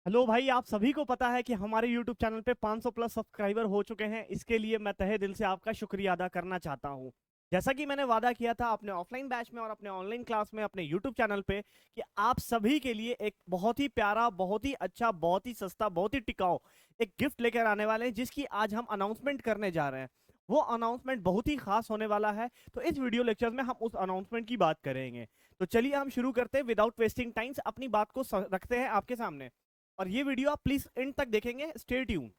Hello भाई, आप सभी को पता है कि हमारे YouTube चैनल पे 500 प्लस सब्सक्राइबर हो चुके हैं। इसके लिए मैं तहे दिल से आपका शुक्रिया अदा करना चाहता हूं। जैसा कि मैंने वादा किया था अपने ऑफलाइन बैच में और अपने ऑनलाइन क्लास में अपने YouTube चैनल पे कि आप सभी के लिए एक बहुत ही प्यारा, बहुत ही अच्छा, बहुत ही सस्ता, बहुत ही टिकाऊ एक गिफ्ट लेकर आने वाले हैं, जिसकी आज हम अनाउंसमेंट करने जा रहे हैं। वो अनाउंसमेंट बहुत ही खास होने वाला है, तो इस वीडियो लेक्चर में हम उस अनाउंसमेंट की बात करेंगे। तो चलिए हम शुरू करते हैं विदाउट वेस्टिंग टाइम्स, अपनी बात को रखते हैं आपके सामने। और ये वीडियो आप प्लीज एंड तक देखेंगे, स्टे ट्यून।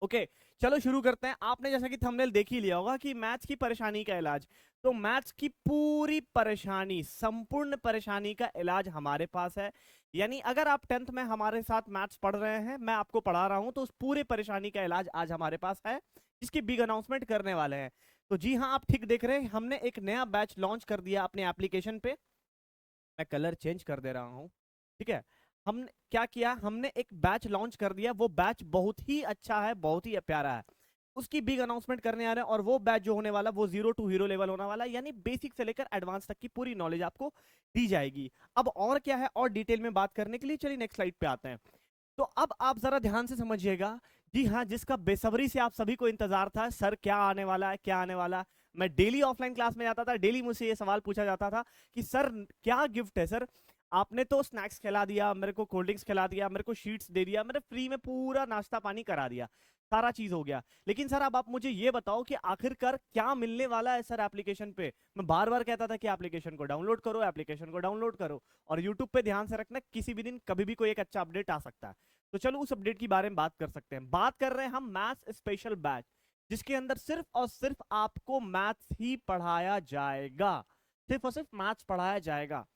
ओके, चलो शुरू करते हैं। आपने जैसा कि थंबनेल देख ही लिया होगा कि मैथ्स की परेशानी का इलाज, तो मैथ्स की पूरी परेशानी, संपूर्ण परेशानी का इलाज हमारे पास है। यानी अगर आप 10th में हमारे साथ मैथ्स पढ़ रहे हैं, मैं आपको पढ़ा रहा हूं, तो उस पूरे परेशानी का इलाज आज हमारे पास है, जिसकी बिग अनाउंसमेंट करने वाले हैं। तो जी हाँ, आप ठीक देख रहे हैं, हमने एक नया बैच लॉन्च कर दिया अपने एप्लीकेशन पे। मैं कलर चेंज कर दे रहा हूँ, ठीक है। हमने क्या किया, हमने एक बैच लॉन्च कर दिया। वो बैच बहुत ही अच्छा है, बहुत ही प्यारा है। उसकी बिग अनाउंसमेंट करने आ रहे हैं, और वो बैच जो होने वाला वो 0 टू हीरो लेवल होने वाला है, यानी बेसिक से लेकर एडवांस तक की पूरी नॉलेज आपको दी जाएगी। अब और क्या है, और डिटेल में बात करने के लिए चलिए नेक्स्ट स्लाइड पे आते हैं। तो अब आप जरा ध्यान से समझिएगा। जी हाँ, जिसका बेसब्री से आप सभी को इंतजार था, सर क्या आने वाला है, क्या आने वाला है। मैं डेली ऑफलाइन क्लास में जाता था, डेली मुझसे ये सवाल पूछा जाता था कि सर क्या गिफ्ट है सर। आपने तो स्नैक्स खिला दिया मेरे को, कोल्ड ड्रिंक्स खिला दिया मेरे को, शीट्स दे दिया, मेरे फ्री में पूरा नाश्ता पानी करा दिया, सारा चीज हो गया। लेकिन सर अब आप मुझे ये बताओ कि आखिरकार क्या मिलने वाला है सर एप्लीकेशन पे। मैं बार बार कहता था कि एप्लीकेशन को डाउनलोड करो, एप्लीकेशन को डाउनलोड करो। और यूट्यूब पे ध्यान से रखना, किसी भी दिन कभी भी कोई एक अच्छा अपडेट आ सकता है। तो चलो उस अपडेट की बारे में बात कर सकते हैं। बात कर रहे हैं हम मैथ्स स्पेशल बैच, जिसके अंदर सिर्फ और सिर्फ आपको मैथ्स ही पढ़ाया जाएगा। सिर्फ और सिर्फ मैथ्स पढ़ाया जाएगा।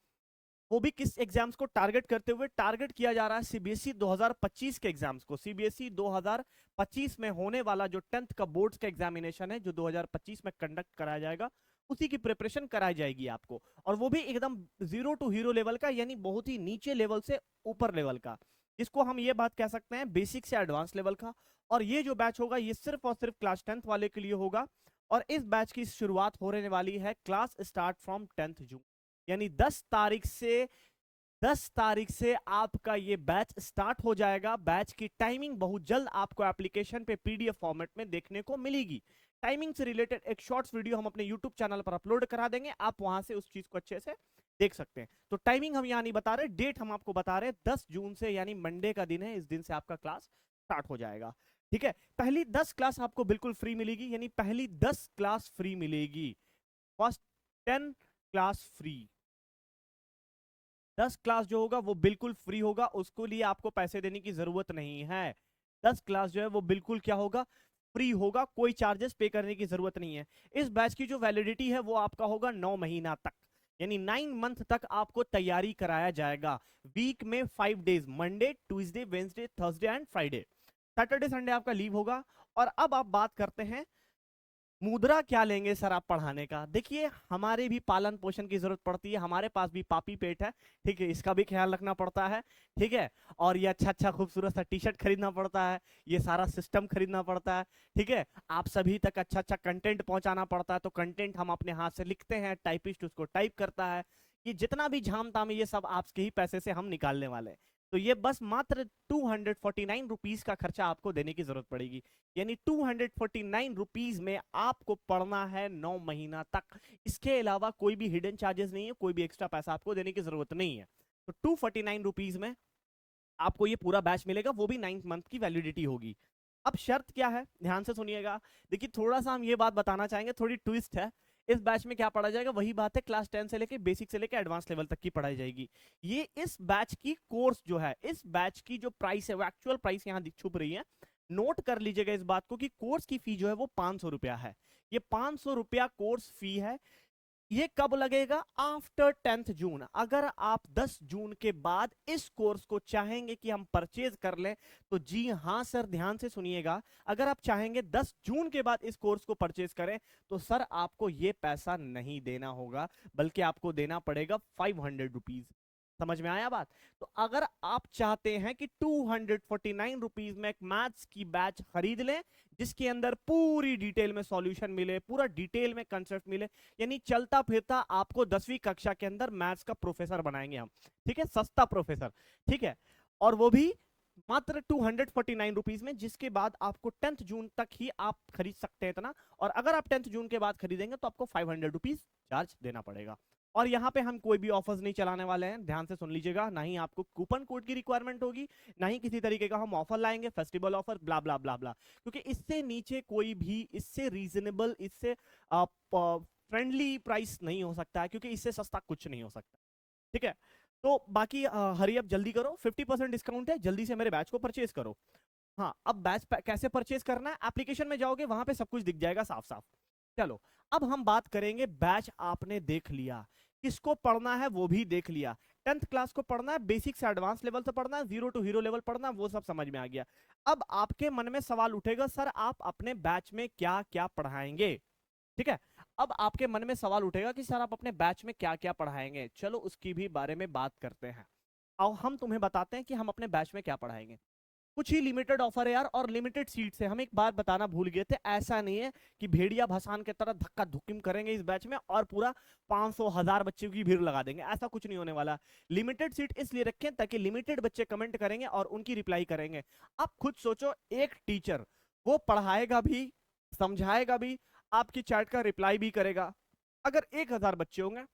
वो भी किस एग्जाम्स को टारगेट करते हुए, टारगेट किया जा रहा है सीबीएसई 2025 के एग्जाम्स को। सीबीएसई 2025 में होने वाला जो 10th का बोर्ड्स का एग्जामिनेशन है, जो 2025 में कंडक्ट कराया जाएगा, उसी की प्रिपरेशन कराई जाएगी आपको। और वो भी एकदम 0 टू हीरो लेवल का, यानी बहुत ही नीचे लेवल से ऊपर लेवल का, जिसको हम ये बात कह सकते हैं बेसिक से एडवांस लेवल का। और ये जो बैच होगा, ये सिर्फ और सिर्फ क्लास 10th वाले के लिए होगा। और इस बैच की शुरुआत होने वाली है, क्लास स्टार्ट फ्रॉम 10th जून, यानी 10 तारीख से आपका ये बैच स्टार्ट हो जाएगा। बैच की टाइमिंग बहुत जल्द आपको एप्लीकेशन पे पीडीएफ फॉर्मेट में देखने को मिलेगी। टाइमिंग से रिलेटेड एक शॉर्ट्स वीडियो हम अपने यूट्यूब चैनल पर अपलोड करा देंगे, आप वहां से उस चीज को अच्छे से देख सकते हैं। तो टाइमिंग हम यहाँ नहीं बता रहे, डेट हम आपको बता रहे हैं, 10 जून से, यानी मंडे का दिन है, इस दिन से आपका क्लास स्टार्ट हो जाएगा। ठीक है, पहली 10 क्लास आपको बिल्कुल फ्री मिलेगी, यानी पहली 10 क्लास फ्री मिलेगी। First 10 class free. 10 क्लास जो होगा वो बिल्कुल फ्री होगा, उसको लिए आपको पैसे देने की जरूरत नहीं है। 10 क्लास जो है वो बिल्कुल क्या होगा, फ्री होगा, कोई चार्जेस पे करने की जरूरत नहीं है। इस बैच की जो वैलिडिटी है वो आपका होगा 9 महीना तक, यानी 9 मंथ तक आपको तैयारी कराया जाएगा। वीक में 5 days, Monday, Tuesday, Wednesday, Thursday and Friday. Saturday Sunday आपका लीव होगा। और अब आप बात करते हैं मुद्रा क्या लेंगे सर आप पढ़ाने का। देखिए, हमारे भी पालन पोषण की जरूरत पड़ती है, हमारे पास भी पापी पेट है, ठीक है, इसका भी ख्याल रखना पड़ता है, ठीक है। और ये अच्छा अच्छा खूबसूरत सा टी शर्ट खरीदना पड़ता है, ये सारा सिस्टम खरीदना पड़ता है, ठीक है। आप सभी तक अच्छा अच्छा कंटेंट पहुंचाना पड़ता है, तो कंटेंट हम अपने हाथ से लिखते हैं, टाइपिस्ट उसको टाइप करता है। ये जितना भी झाम ताम है, ये सब आपके ही पैसे से हम निकालने वाले हैं। तो ये बस मात्र 249 रुपीज का खर्चा आपको देने की जरूरत पड़ेगी, यानी 249 रुपीज में आपको पढ़ना है 9 महीना तक। इसके अलावा कोई भी हिडन चार्जेस नहीं है, कोई भी एक्स्ट्रा पैसा आपको देने की जरूरत नहीं है। तो 249 रुपीज में आपको ये पूरा बैच मिलेगा, वो भी 9 मंथ की वैलिडिटी होगी। अब शर्त क्या है, ध्यान से सुनिएगा। देखिए, थोड़ा सा हम ये बात बताना चाहेंगे, थोड़ी ट्विस्ट है। इस बैच में क्या पढ़ा जाएगा, वही बात है, क्लास 10 से लेके बेसिक से लेके एडवांस लेवल तक की पढ़ाई जाएगी। ये इस बैच की कोर्स जो है, इस बैच की जो प्राइस है, वो एक्चुअल प्राइस यहाँ छुप रही है। नोट कर लीजिएगा इस बात को कि कोर्स की फी जो है वो 500 रुपया है। ये 500 रुपया कोर्स फी है। ये कब लगेगा, आफ्टर 10th जून। अगर आप 10 जून के बाद इस कोर्स को चाहेंगे कि हम परचेज कर लें, तो जी हां सर, ध्यान से सुनिएगा। अगर आप चाहेंगे 10 जून के बाद इस कोर्स को परचेज करें, तो सर आपको ये पैसा नहीं देना होगा, बल्कि आपको देना पड़ेगा 500 रुपीज। समझ में आया बात। तो अगर आप चाहते हैं कि 249 रुपीज में एक मैथ्स की बैच खरीद लें, जिसके अंदर पूरी डिटेल में सॉल्यूशन मिले, पूरा डिटेल में कंसेप्ट मिले, यानी चलता फिरता आपको 10वीं कक्षा के अंदर मैथ्स का प्रोफेसर बनाएंगे हम, ठीक है, सस्ता प्रोफेसर, ठीक है। और वो भी मात्र 249 रुपीज में, जिसके बाद आपको 10th जून तक ही आप खरीद सकते हैं इतना। और अगर आप 10th जून के बाद खरीदेंगे तो आपको 500 रुपीज चार्ज देना पड़ेगा। और यहाँ पे हम कोई भी ऑफर्स नहीं चलाने वाले हैं, ध्यान से सुन लीजिएगा। ना ही आपको कूपन कोड की रिक्वायरमेंट होगी, ना ही किसी तरीके का हम ऑफर लाएंगे, फेस्टिवल ऑफर ब्ला ब्ला ब्ला ब्ला, क्योंकि इससे नीचे कोई भी, इससे रीजनेबल, इससे फ्रेंडली प्राइस नहीं हो सकता है, क्योंकि इससे सस्ता कुछ नहीं हो सकता। ठीक है, तो बाकी हरी अप जल्दी करो, 50% डिस्काउंट है, जल्दी से मेरे बैच को परचेज करो। हाँ, अब बैच कैसे परचेज करना है, एप्लीकेशन में जाओगे वहां पे सब कुछ दिख जाएगा साफ साफ। चलो अब हम बात करेंगे, बैच आपने देख लिया, किसको पढ़ना है वो भी देख लिया। 10th क्लास को पढ़ना है, बेसिक से एडवांस लेवल से पढ़ना है, 0 टू हीरो लेवल पढ़ना है, वो सब समझ में आ गया। अब आपके मन में सवाल उठेगा, सर आप अपने बैच में क्या क्या पढ़ाएंगे। ठीक है, अब आपके मन में सवाल उठेगा कि सर आप अपने बैच में क्या क्या पढ़ाएंगे। चलो उसकी भी बारे में बात करते हैं। आओ हम तुम्हें बताते हैं कि हम अपने बैच में क्या पढ़ाएंगे। कुछ ही लिमिटेड ऑफर है यार, और लिमिटेड सीट्स है। हम एक बात बताना भूल गए थे, ऐसा नहीं है कि भेड़िया भसान की तरह धक्का धुक्किम करेंगे इस बैच में और पूरा 500,000 बच्चों की भीड़ लगा देंगे, ऐसा कुछ नहीं होने वाला। लिमिटेड सीट इसलिए रखें ताकि लिमिटेड बच्चे कमेंट करेंगे और उनकी रिप्लाई करेंगे। आप खुद सोचो, एक टीचर वो पढ़ाएगा भी, समझाएगा भी, आपकी चैट का रिप्लाई भी करेगा। अगर 1000 बच्चे होंगे,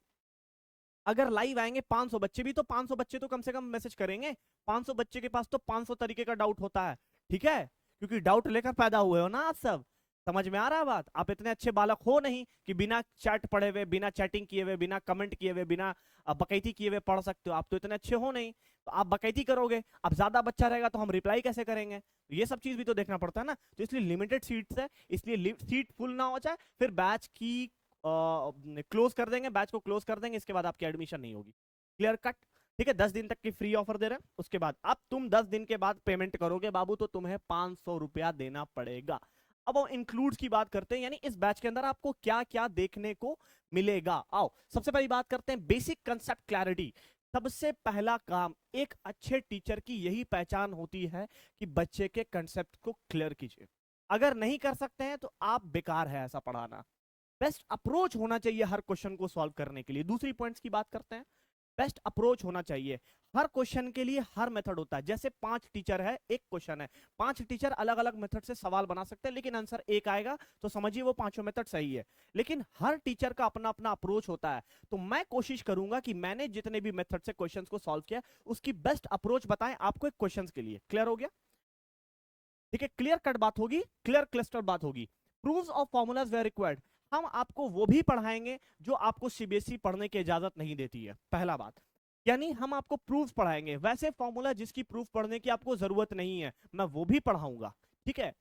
अगर लाइव आएंगे 500 बच्चे भी, तो 500 बच्चे तो कम से कम मैसेज करेंगे। 500 बच्चे के पास तो 500 तरीके का डाउट होता है। ठीक है, क्योंकि डाउट लेकर पैदा हुए हो ना आप सब। समझ में आ रहा है बात? आप इतने अच्छे बालक हो नहीं कि बिना चैट पढ़े हुए, बिना चैटिंग किए हुए, बिना कमेंट किए हुए, बिना बकैती किए हुए पढ़ सकते हो। आप तो इतने अच्छे हो नहीं, तो आप बकैती करोगे। अब ज्यादा बच्चा रहेगा तो हम रिप्लाई कैसे करेंगे? तो ये सब चीज भी तो देखना पड़ता है ना। तो इसलिए लिमिटेड सीट्स है, इसलिए सीट फुल ना हो जाए, फिर बैच की क्लोज कर देंगे, बैच को क्लोज कर देंगे, इसके बाद आपकी एडमिशन नहीं होगी। Clear cut? ठीक है, 10 दिन तक की फ्री ऑफर दे रहे हैं, उसके बाद अब तुम 10 दिन के बाद पेमेंट करोगे बाबू, तो तुम्हें 500 रुपया देना पड़ेगा। अब हम इंक्लूड्स की बात करते हैं, यानी इस बैच के अंदर आपको क्या क्या देखने को मिलेगा। आओ सबसे पहली बात करते हैं, बेसिक कंसेप्ट क्लैरिटी। सबसे पहला काम एक अच्छे टीचर की यही पहचान होती है कि बच्चे के कंसेप्ट को क्लियर कीजिए। अगर नहीं कर सकते हैं तो आप बेकार है ऐसा पढ़ाना। बेस्ट अप्रोच होना चाहिए हर क्वेश्चन को सॉल्व करने के लिए। दूसरी पॉइंट्स की बात करते हैं, बेस्ट अप्रोच होना चाहिए। हर क्वेश्चन के लिए हर मेथड होता है। जैसे 5 टीचर है, एक क्वेश्चन है, 5 टीचर अलग अलग मेथड से सवाल बना सकते हैं, लेकिन आंसर एक आएगा, तो समझिए वो पांचों मेथड सही है। लेकिन हर टीचर का अपना अपना अप्रोच होता है। तो मैं कोशिश करूंगा कि मैंने जितने भी मेथड से क्वेश्चंस को सॉल्व किया, उसकी बेस्ट अप्रोच बताएं आपको एक क्वेश्चन के लिए। क्लियर हो गया? ठीक है, क्लियर कट बात होगी, क्लियर क्लस्टर बात होगी। Proofs of formulas were required. हम आपको वो भी पढ़ाएंगे जो आपको सीबीएसई पढ़ने की इजाजत नहीं देती है। पहला बात, यानी हम आपको प्रूफ पढ़ाएंगे। वैसे फॉर्मूला जिसकी प्रूफ पढ़ने की आपको जरूरत नहीं है, मैं वो भी पढ़ाऊंगा। ठीक है,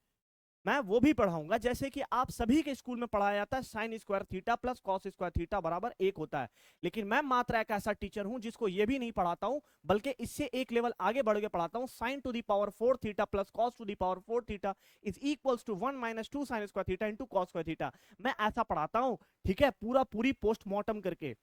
मैं वो भी पढ़ाऊंगा। जैसे कि आप सभी के स्कूल में पढ़ाया जाता है, sign square theta plus cos square theta बराबर 1 होता है। लेकिन मैं मात्र एक ऐसा टीचर हूं जिसको ये भी नहीं पढ़ाता हूं, बल्कि इससे एक लेवल आगे बढ़ के पढ़ाता हूं। Sine to the power 4 theta plus cos to the power 4 theta is equals to 1 minus 2 sine square theta into cos square theta. मैं ऐसा पढ़ाता हूं। ठीक है, पूरी पोस्टमार्टम करके।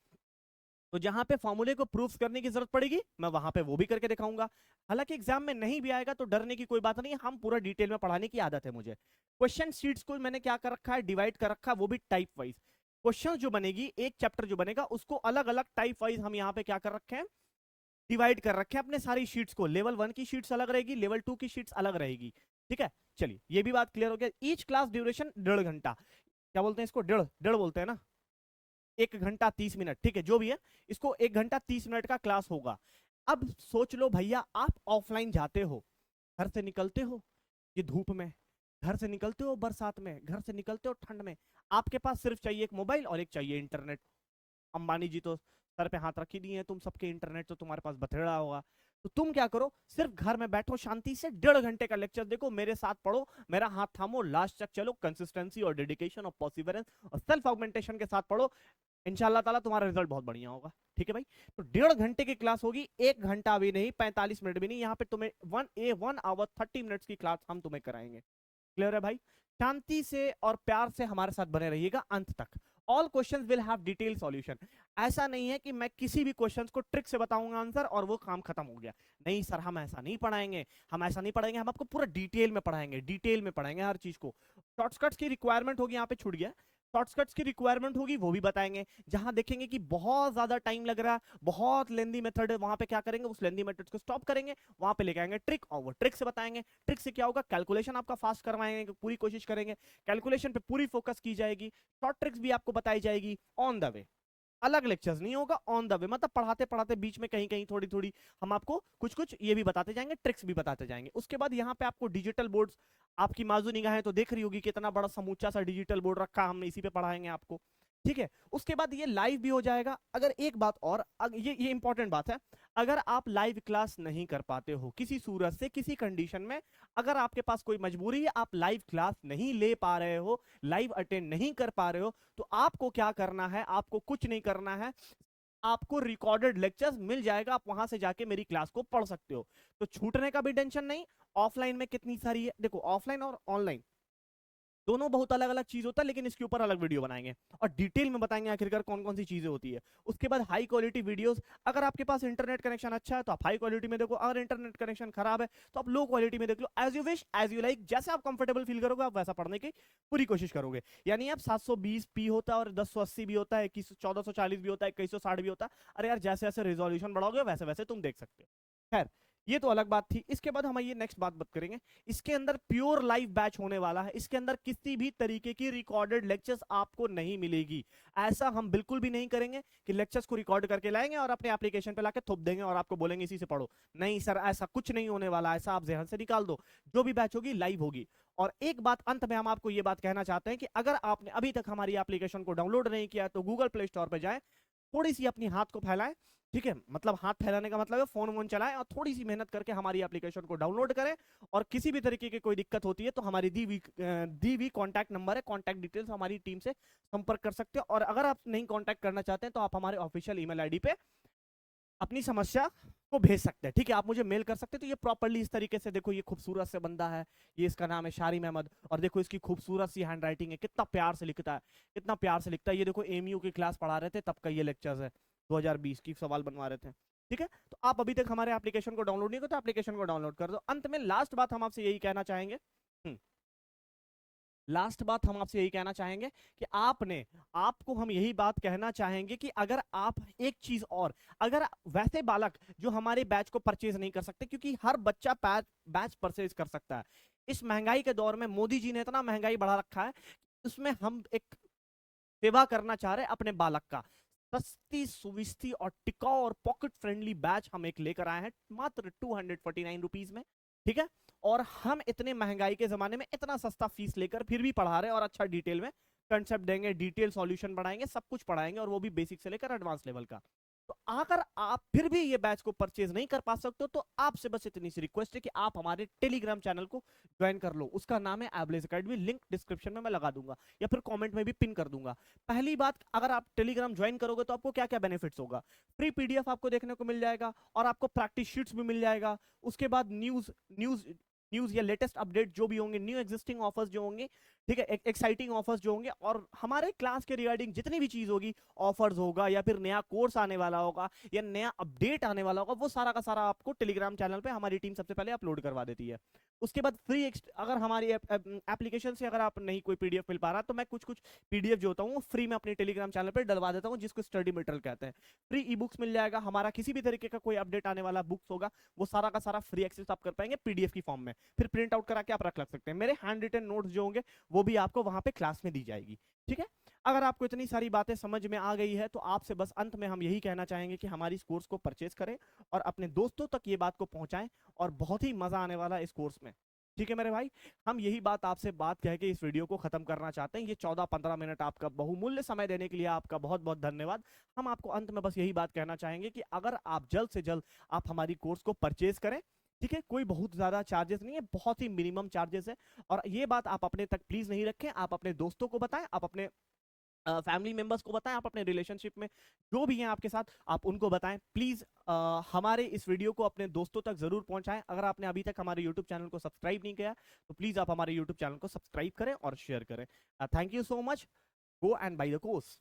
तो जहां पे फॉर्मूले को प्रूफ करने की जरूरत पड़ेगी, मैं वहां पे वो भी करके दिखाऊंगा। हालांकि एग्जाम में नहीं भी आएगा तो डरने की कोई बात नहीं है, हम पूरा डिटेल में पढ़ाने की आदत है मुझे। क्वेश्चन शीट्स को मैंने क्या कर रखा है, डिवाइड कर रखा है, वो भी टाइप वाइज। क्वेश्चन जो बनेगी, एक चैप्टर जो बनेगा, उसको अलग अलग टाइप वाइज हम यहाँ पे क्या कर रखे हैं, डिवाइड कर रखे हैं अपने सारी शीट्स को। लेवल 1 की शीट्स अलग रहेगी, लेवल 2 की शीट्स अलग रहेगी। ठीक है, चलिए ये भी बात क्लियर हो गया। ईच क्लास ड्यूरेशन 1.5 घंटा, क्या बोलते हैं इसको, डेढ़ डेढ़ बोलते हैं ना, 1 घंटा 30 मिनट, ठीक है जो भी है, इसको 1 घंटा 30 मिनट का क्लास होगा। अब सोच लो भैया, आप ऑफलाइन जाते हो, घर से निकलते हो ये धूप में, घर से निकलते हो बरसात में, घर से निकलते हो ठंड में, आपके पास सिर्फ चाहिए एक मोबाइल और एक चाहिए इंटरनेट। अंबानी जी तो सर पे हाथ रखी दिए हैं, तुम सबके इंटरनेट तो तुम्हारे पास बथेड़ा होगा। तो तुम क्या करो, सिर्फ घर में बैठो शांति से, 1.5 घंटे का लेक्चर देखो, मेरे साथ पढ़ो, मेरा हाथ थामो, लास्ट तक चलो, कंसिस्टेंसी और डेडिकेशन और परसिवरेंस और सेल्फ ऑगमेंटेशन के साथ पढ़ो। इंशाल्लाह ताला तुम्हारा रिजल्ट बहुत बढ़िया होगा। ठीक है भाई, तो 1.5 घंटे की क्लास होगी, 1 घंटा भी नहीं, 45 मिनट भी नहीं, यहाँ पे तुम्हें 1 आवर 30 मिनट्स की क्लास हम तुम्हें कराएंगे। क्लियर है भाई? शांति से और प्यार से हमारे साथ बने रहिएगा अंत तक। All questions will have detail solution. ऐसा नहीं है कि मैं किसी भी क्वेश्चंस को ट्रिक से बताऊंगा आंसर और वो काम खत्म हो गया। नहीं सर, हम ऐसा नहीं पढ़ाएंगे, हम ऐसा नहीं पढ़ाएंगे, हम आपको पूरा डिटेल में पढ़ाएंगे, डिटेल में पढ़ाएंगे हर चीज को। शॉर्टकट्स की रिक्वायरमेंट होगी, यहाँ पे छूट गया। शॉर्टकट्स की रिक्वायरमेंट होगी वो भी बताएंगे। जहां देखेंगे कि बहुत ज्यादा टाइम लग रहा है, बहुत लेंदी मेथड है, वहां पे क्या करेंगे, उस लेंदी मेथड को स्टॉप करेंगे, वहां पे लेके आएंगे ट्रिक, और वो ट्रिक से बताएंगे। ट्रिक से क्या होगा, कैलकुलेशन आपका फास्ट करवाएंगे, पूरी कोशिश करेंगे, कैलकुलेशन पे पूरी फोकस की जाएगी। शॉर्ट ट्रिक्स भी आपको बताई जाएगी ऑन द वे, अलग लेक्चर्स नहीं होगा, ऑन द वे, मतलब पढ़ाते पढ़ाते बीच में कहीं कहीं थोड़ी थोड़ी हम आपको कुछ कुछ ये भी बताते जाएंगे, ट्रिक्स भी बताते जाएंगे। उसके बाद यहाँ पे आपको डिजिटल बोर्ड्स, आपकी माजू निगाहें तो देख रही होगी कितना बड़ा समूचा सा डिजिटल बोर्ड रखा, हम इसी पे पढ़ाएंगे आपको, ठीक है। उसके बाद ये लाइव भी हो जाएगा। अगर एक बात और, ये इंपॉर्टेंट बात है, अगर आप लाइव क्लास नहीं कर पाते हो किसी सूरत से, किसी कंडीशन में, अगर आपके पास कोई मजबूरी है, आप लाइव क्लास नहीं ले पा रहे हो, लाइव अटेंड नहीं कर पा रहे हो, तो आपको क्या करना है, आपको कुछ नहीं करना है, आपको रिकॉर्डेड लेक्चर्स मिल जाएगा, आप वहां से जाके मेरी क्लास को पढ़ सकते हो। तो छूटने का भी टेंशन नहीं। ऑफलाइन में कितनी सारी है, देखो ऑफलाइन और ऑनलाइन दोनों बहुत अलग अलग चीज होता है, लेकिन इसके ऊपर अलग वीडियो बनाएंगे और डिटेल में बताएंगे आखिरकार कौन कौन सी चीजें होती है। उसके बाद हाई क्वालिटी वीडियोस, अगर आपके पास इंटरनेट कनेक्शन अच्छा है तो आप हाई क्वालिटी में देखो, अगर इंटरनेट कनेक्शन खराब है तो आप लो क्वालिटी में देख लो, as you wish as you like, जैसे आप कंफर्टेबल फील करोगे आप वैसा पढ़ने की पूरी कोशिश करोगे। यानी आप 720p होता है और 1080 भी होता है, 1440 भी होता है, 2160 भी होता है, अरे यार जैसे जैसे रिजोल्यूशन बढ़ाओगे वैसे वैसे तुम देख सकते हो। खैर ये तो अलग बात थी। इसके बाद हम ये नेक्स्ट बात करेंगे, इसके अंदर प्योर लाइव बैच होने वाला है, इसके अंदर किसी भी तरीके की रिकॉर्डेड लेक्चर्स आपको नहीं मिलेगी। ऐसा हम बिल्कुल भी नहीं करेंगे कि लेक्चर्स को रिकॉर्ड करके लाएंगे और अपने एप्लीकेशन पे लाके थोप देंगे और आपको बोलेंगे इसी से पढ़ो। नहीं सर, ऐसा कुछ नहीं होने वाला, ऐसा आप जहन से निकाल दो। जो भी बैच होगी लाइव होगी। और एक बात अंत में हम आपको ये बात कहना चाहते हैं कि अगर आपने अभी तक हमारी एप्लीकेशन को डाउनलोड नहीं किया तो गूगल प्ले स्टोर पर जाए, थोड़ी सी अपनी हाथ को फैलाएं, ठीक है, मतलब हाथ फैलाने का मतलब है फोन वोन चलाएं और थोड़ी सी मेहनत करके हमारी एप्लीकेशन को डाउनलोड करें। और किसी भी तरीके की कोई दिक्कत होती है तो हमारी दी हुई कॉन्टैक्ट नंबर है, कॉन्टैक्ट डिटेल्स हमारी टीम से संपर्क कर सकते हो। और अगर आप नहीं कॉन्टैक्ट करना चाहते हैं तो आप हमारे ऑफिशियल ईमेल आईडी पे अपनी समस्या को भेज सकते हैं, ठीक है, आप मुझे मेल कर सकते हैं। तो ये प्रॉपर्ली इस तरीके से देखो, ये खूबसूरत से बंदा है, ये इसका नाम है शारिम अहमद, और देखो इसकी खूबसूरत सी हैंड राइटिंग है, कितना प्यार से लिखता है, कितना प्यार से लिखता है। ये देखो एमयू की क्लास पढ़ा रहे थे तब का ये लेक्चर्स है, 2020 की सवाल बनवा रहे थे, ठीक है। तो आप अभी तक हमारे एप्लीकेशन को डाउनलोड नहीं करो तो एप्लीकेशन को डाउनलोड कर दो। अंत में लास्ट बात हम आपसे यही कहना चाहेंगे, लास्ट बात हम आपसे यही कहना चाहेंगे कि आपको हम यही बात कहना चाहेंगे कि अगर आप एक चीज और, अगर वैसे बालक जो हमारे बैच को परचेज नहीं कर सकते, क्योंकि हर बच्चा बैच परचेज कर सकता है, इस महंगाई के दौर में मोदी जी ने इतना महंगाई बढ़ा रखा है, उसमें हम एक सेवा करना चाह रहे हैं अपने बालक का। सस्ती सुविस्ती और टिकाऊ और पॉकेट फ्रेंडली बैच हम एक लेकर आए हैं मात्र 249 रुपीज में, ठीक है। और हम इतने महंगाई के जमाने में इतना सस्ता फीस लेकर फिर भी पढ़ा रहे हैं और अच्छा डिटेल में कंसेप्ट देंगे, डिटेल सॉल्यूशन पढ़ाएंगे, सब कुछ पढ़ाएंगे, और वो भी बेसिक से लेकर एडवांस लेवल का। तो अगर आप फिर भी ये बैच को परचेज नहीं कर पा सकते हो तो आपसे बस इतनी सी रिक्वेस्ट है कि आप हमारे टेलीग्राम चैनल को ज्वाइन कर लो। उसका नाम है एबलेस अकेडमी, लिंक डिस्क्रिप्शन में मैं लगा दूंगा या फिर कमेंट में भी पिन कर दूंगा। पहली बात, अगर आप टेलीग्राम ज्वाइन करोगे तो आपको क्या क्या बेनिफिट्स होगा, फ्री पीडीएफ आपको देखने को मिल जाएगा और आपको प्रैक्टिस शीट्स भी मिल जाएगा। उसके बाद न्यूज या लेटेस्ट अपडेट जो भी होंगे, न्यू एग्जिस्टिंग ऑफर्स जो होंगे, ठीक है, एक्साइटिंग ऑफर्स जो होंगे, और हमारे क्लास के रिगार्डिंग जितनी भी चीज होगी, ऑफर्स होगा या फिर नया कोर्स आने वाला होगा या नया अपडेट आने वाला होगा, वो सारा का सारा आपको टेलीग्राम चैनल पे हमारी टीम सबसे पहले अपलोड करवा देती है। उसके बाद फ्री, अगर हमारी एप्लीकेशन से अगर आप नहीं कोई पीडीएफ मिल पा रहा तो मैं कुछ कुछ पीडीएफ जो होता हूँ फ्री में अपने टेलीग्राम चैनल पर डलवा देता हूँ, जिसको स्टडी मटेरियल कहते हैं। फ्री ई बुक्स मिल जाएगा, हमारा किसी भी तरीके का कोई अपडेट आने वाला बुक्स होगा वो सारा का सारा फ्री एक्सेस आप कर पाएंगे पीडीएफ की फॉर्म में, फिर प्रिंट आउट करा के आप रख सकते हैं। मेरे हैंड रिटन नोट्स जो होंगे वो भी आपको वहां पे क्लास में दी जाएगी, ठीक है। अगर आपको इतनी सारी बातें समझ में आ गई है तो आपसे बस अंत में हम यही कहना चाहेंगे कि हमारी इस कोर्स को परचेज करें और अपने दोस्तों तक ये बात को पहुंचाएं, और बहुत ही मजा आने वाला है इस कोर्स में, ठीक है मेरे भाई। हम यही बात आपसे बात कह के इस वीडियो को खत्म करना चाहते हैं। ये 14-15 मिनट आपका बहुमूल्य समय देने के लिए आपका बहुत बहुत धन्यवाद। हम आपको अंत में बस यही बात कहना चाहेंगे कि अगर आप जल्द से जल्द आप हमारी कोर्स को परचेज करें, ठीक है, कोई बहुत ज्यादा चार्जेस नहीं है, बहुत ही मिनिमम चार्जेस है। और ये बात आप अपने तक प्लीज नहीं रखें, आप अपने दोस्तों को बताएं, आप अपने फैमिली मेंबर्स को बताएं, आप अपने रिलेशनशिप में जो भी हैं आपके साथ आप उनको बताएं प्लीज। हमारे इस वीडियो को अपने दोस्तों तक जरूर पहुंचाएं। अगर आपने अभी तक हमारे यूट्यूब चैनल को सब्सक्राइब नहीं किया तो प्लीज आप हमारे यूट्यूब चैनल को सब्सक्राइब करें और शेयर करें। Thank you so much, go and by the course.